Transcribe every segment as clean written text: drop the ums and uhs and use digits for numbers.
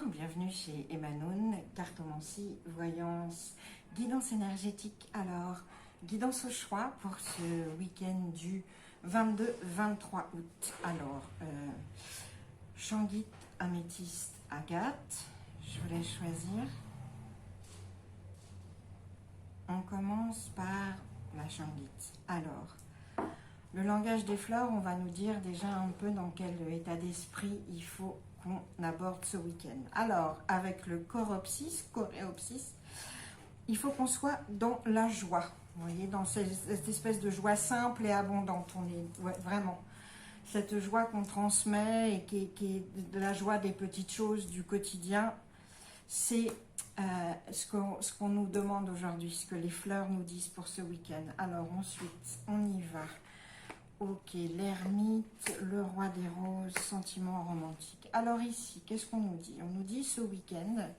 bienvenue chez Emanoun, cartomancie, voyance, guidance énergétique. Alors, guidance au choix pour ce week-end du 22-23 août. Alors, Shangit, améthyste, agate, je vous laisse choisir. On commence par la Shangit. Alors, le langage des fleurs, on va nous dire déjà un peu dans quel état d'esprit il faut qu'on aborde ce week-end. Alors, avec le coréopsis, il faut qu'on soit dans la joie. Vous voyez, dans cette espèce de joie simple et abondante. On est vraiment cette joie qu'on transmet et qui est de la joie des petites choses du quotidien. C'est ce qu'on nous demande aujourd'hui, ce que les fleurs nous disent pour ce week-end. Alors ensuite, on y va. Ok, l'ermite, le roi des roses, sentiment romantique. Alors ici, qu'est-ce qu'on nous dit? On nous dit ce week-end,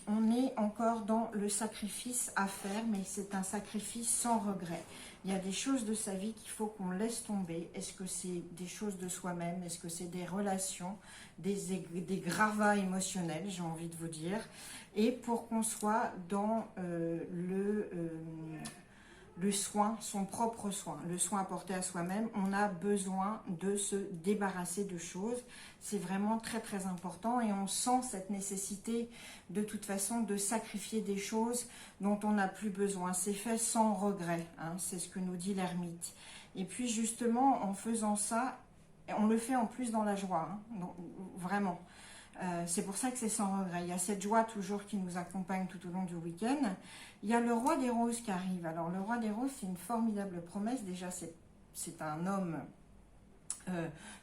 on est encore dans le sacrifice à faire, mais c'est un sacrifice sans regret. Il y a des choses de sa vie qu'il faut qu'on laisse tomber. Est-ce que c'est des choses de soi-même? Est-ce que c'est des relations, des gravats émotionnels, j'ai envie de vous dire? Et pour qu'on soit dans le soin, son propre soin, le soin apporté à soi-même, on a besoin de se débarrasser de choses. C'est vraiment très très important et on sent cette nécessité de toute façon de sacrifier des choses dont on n'a plus besoin. C'est fait sans regret, hein, c'est ce que nous dit l'ermite. Et puis justement, en faisant ça, on le fait en plus dans la joie, hein, donc, vraiment. C'est pour ça que c'est sans regret. Il y a cette joie toujours qui nous accompagne tout au long du week-end. Il y a le roi des roses qui arrive. Alors le roi des roses, c'est une formidable promesse. Déjà, c'est un homme,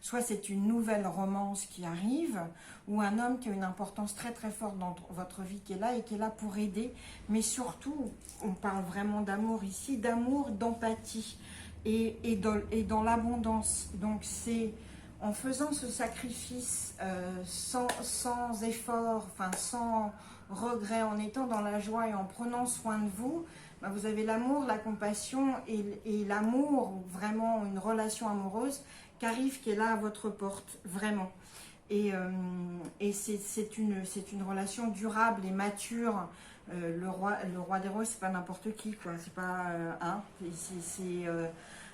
soit c'est une nouvelle romance qui arrive, ou un homme qui a une importance très très forte dans votre vie, qui est là et qui est là pour aider. Mais surtout, on parle vraiment d'amour ici, d'amour, d'empathie et dans l'abondance. Donc c'est en faisant ce sacrifice sans effort, enfin sans regret, en étant dans la joie et en prenant soin de vous, ben vous avez l'amour, la compassion et l'amour, vraiment une relation amoureuse qui arrive, qui est là à votre porte, vraiment. Et c'est une relation durable et mature. Le roi des roses, c'est pas n'importe qui, quoi. C'est pas c'est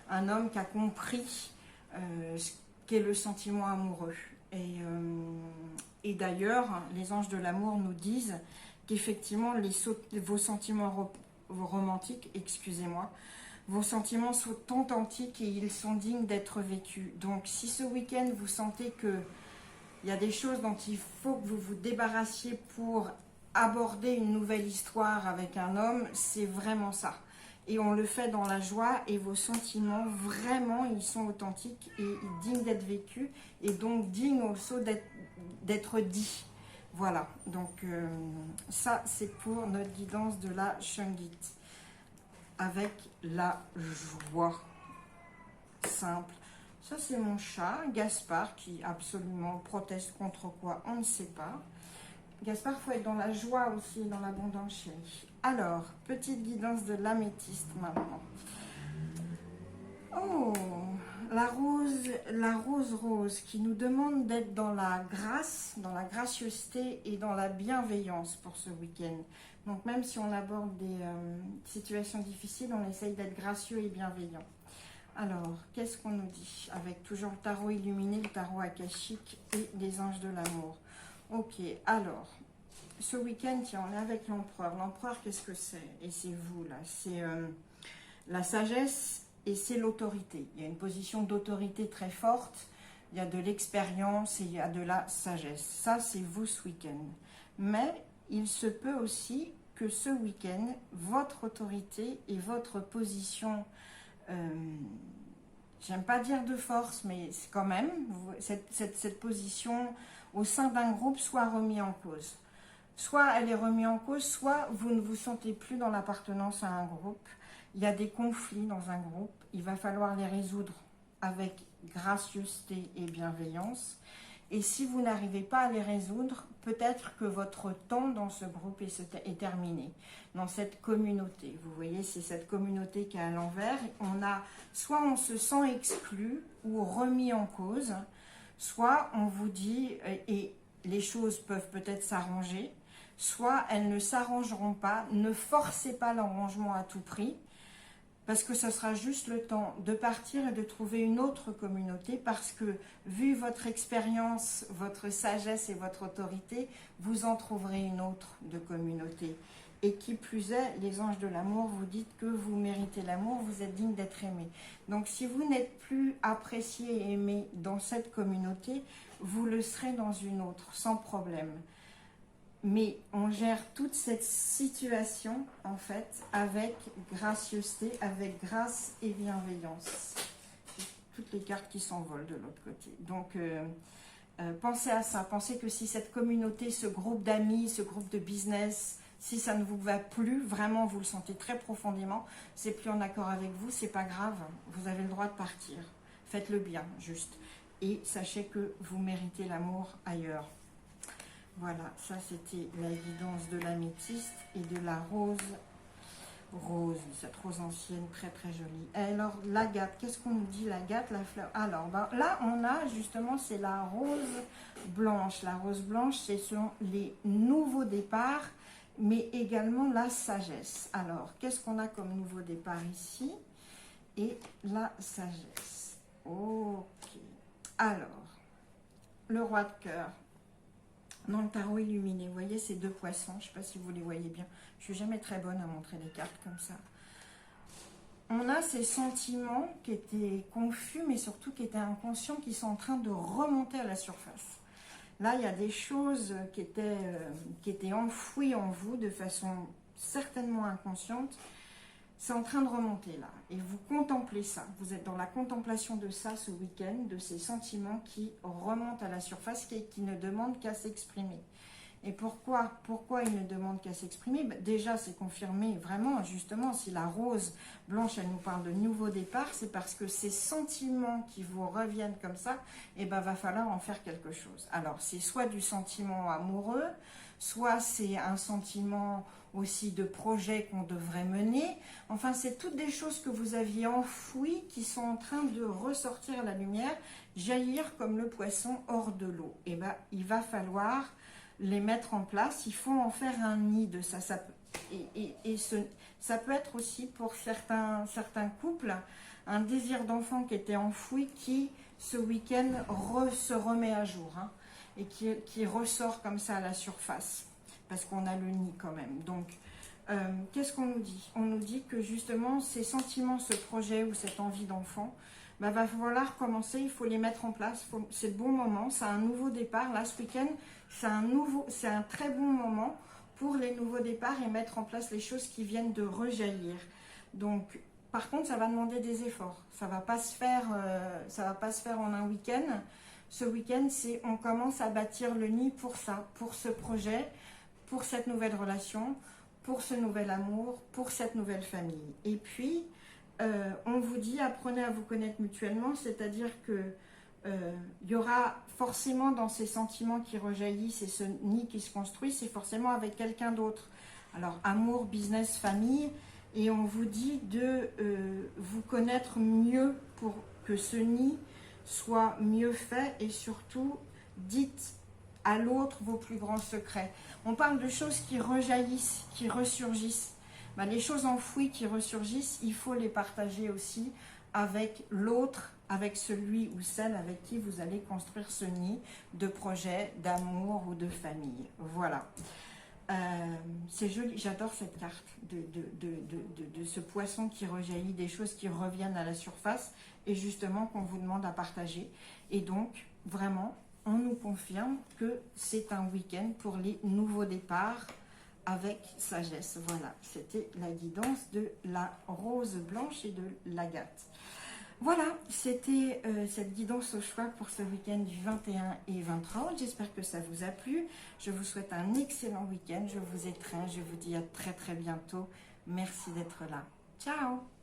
un homme qui a compris ce qu'est le sentiment amoureux. Et d'ailleurs, les anges de l'amour nous disent qu'effectivement, vos sentiments romantiques, excusez-moi, vos sentiments sont authentiques et ils sont dignes d'être vécus. Donc, si ce week-end, vous sentez qu'il y a des choses dont il faut que vous vous débarrassiez pour aborder une nouvelle histoire avec un homme, c'est vraiment ça. Et on le fait dans la joie et vos sentiments, vraiment, ils sont authentiques et dignes d'être vécus et donc dignes aussi d'être dits. Voilà, donc ça c'est pour notre guidance de la Shangit. Avec la joie simple. Ça c'est mon chat, Gaspard, qui absolument proteste contre quoi, on ne sait pas. Gaspard, il faut être dans la joie aussi, dans l'abondance, chérie. Alors, petite guidance de l'améthyste maintenant. Oh, la rose qui nous demande d'être dans la grâce, dans la gracieuseté et dans la bienveillance pour ce week-end. Donc même si on aborde des situations difficiles, on essaye d'être gracieux et bienveillant. Alors, qu'est-ce qu'on nous dit? Avec toujours le tarot illuminé, le tarot akashique et les anges de l'amour. Ok, alors, ce week-end, tiens, on est avec l'empereur. L'empereur, qu'est-ce que c'est? Et c'est vous, là. C'est la sagesse et c'est l'autorité. Il y a une position d'autorité très forte. Il y a de l'expérience et il y a de la sagesse. Ça, c'est vous ce week-end. Mais il se peut aussi que ce week-end, votre autorité et votre position, j'aime pas dire de force, mais c'est quand même, cette position au sein d'un groupe soit remis en cause. Soit elle est remise en cause, soit vous ne vous sentez plus dans l'appartenance à un groupe. Il y a des conflits dans un groupe, il va falloir les résoudre avec gracieuseté et bienveillance. Et si vous n'arrivez pas à les résoudre, peut-être que votre temps dans ce groupe est terminé, dans cette communauté. Vous voyez, c'est cette communauté qui est à l'envers. Soit on se sent exclu ou remis en cause, soit on vous dit, et les choses peuvent peut-être s'arranger, soit elles ne s'arrangeront pas. Ne forcez pas l'arrangement à tout prix, parce que ce sera juste le temps de partir et de trouver une autre communauté, parce que vu votre expérience, votre sagesse et votre autorité, vous en trouverez une autre de communauté. Et qui plus est, les anges de l'amour vous dites que vous méritez l'amour, vous êtes digne d'être aimé. Donc si vous n'êtes plus apprécié et aimé dans cette communauté, vous le serez dans une autre, sans problème. Mais on gère toute cette situation, en fait, avec gracieuseté, avec grâce et bienveillance. Toutes les cartes qui s'envolent de l'autre côté. Donc, pensez à ça. Pensez que si cette communauté, ce groupe d'amis, ce groupe de business, si ça ne vous va plus, vraiment, vous le sentez très profondément, c'est plus en accord avec vous, c'est pas grave. Vous avez le droit de partir. Faites-le bien, juste. Et sachez que vous méritez l'amour ailleurs. Voilà, ça c'était la guidance de l'améthyste et de la rose, cette rose ancienne très très jolie. Et alors l'agate, qu'est-ce qu'on nous dit l'agate, la fleur? Alors ben, là on a justement, c'est la rose blanche. La rose blanche, ce sont les nouveaux départs, mais également la sagesse. Alors, qu'est-ce qu'on a comme nouveau départ ici? Et la sagesse. Ok. Alors, le roi de cœur. Dans le tarot illuminé, vous voyez ces deux poissons, je ne sais pas si vous les voyez bien. Je ne suis jamais très bonne à montrer les cartes comme ça. On a ces sentiments qui étaient confus, mais surtout qui étaient inconscients, qui sont en train de remonter à la surface. Là, il y a des choses qui étaient enfouies en vous de façon certainement inconsciente. C'est en train de remonter là. Et vous contemplez ça. Vous êtes dans la contemplation de ça ce week-end, de ces sentiments qui remontent à la surface et qui ne demandent qu'à s'exprimer. Et pourquoi ils ne demandent qu'à s'exprimer? Déjà, c'est confirmé vraiment, justement, si la rose blanche, elle nous parle de nouveau départ, c'est parce que ces sentiments qui vous reviennent comme ça, eh ben, va falloir en faire quelque chose. Alors, c'est soit du sentiment amoureux, soit c'est un sentiment aussi de projet qu'on devrait mener. Enfin, c'est toutes des choses que vous aviez enfouies qui sont en train de ressortir à la lumière, jaillir comme le poisson hors de l'eau. Et ben, il va falloir les mettre en place. Il faut en faire un nid de ça. Ça peut être aussi pour certains couples un désir d'enfant qui était enfoui qui, ce week-end, se remet à jour, hein, et qui ressort comme ça à la surface. Parce qu'on a le nid quand même. Donc, qu'est-ce qu'on nous dit? On nous dit que justement, ces sentiments, ce projet ou cette envie d'enfant, va falloir commencer, il faut les mettre en place. C'est le bon moment, c'est un nouveau départ. Là, ce week-end, c'est un très bon moment pour les nouveaux départs et mettre en place les choses qui viennent de rejaillir. Donc, par contre, ça va demander des efforts. Ça va pas se faire en un week-end. Ce week-end, on commence à bâtir le nid pour ça, pour ce projet, pour cette nouvelle relation, pour ce nouvel amour, pour cette nouvelle famille. Et puis, on vous dit, apprenez à vous connaître mutuellement, c'est-à-dire que il y aura forcément dans ces sentiments qui rejaillissent et ce nid qui se construit, c'est forcément avec quelqu'un d'autre. Alors, amour, business, famille, et on vous dit de vous connaître mieux pour que ce nid soit mieux fait et surtout, dites à l'autre vos plus grands secrets. On parle de choses qui rejaillissent, qui ressurgissent. Ben, les choses enfouies qui ressurgissent, il faut les partager aussi avec l'autre, avec celui ou celle avec qui vous allez construire ce nid de projet, d'amour ou de famille. Voilà. C'est joli, j'adore cette carte de ce poisson qui rejaillit, des choses qui reviennent à la surface et justement qu'on vous demande à partager. Et donc, vraiment, on nous confirme que c'est un week-end pour les nouveaux départs avec sagesse. Voilà, c'était la guidance de la rose blanche et de l'agate. Voilà, c'était cette guidance au choix pour ce week-end du 21 et 23 août. J'espère que ça vous a plu. Je vous souhaite un excellent week-end. Je vous étreins. Je vous dis à très très bientôt. Merci d'être là. Ciao!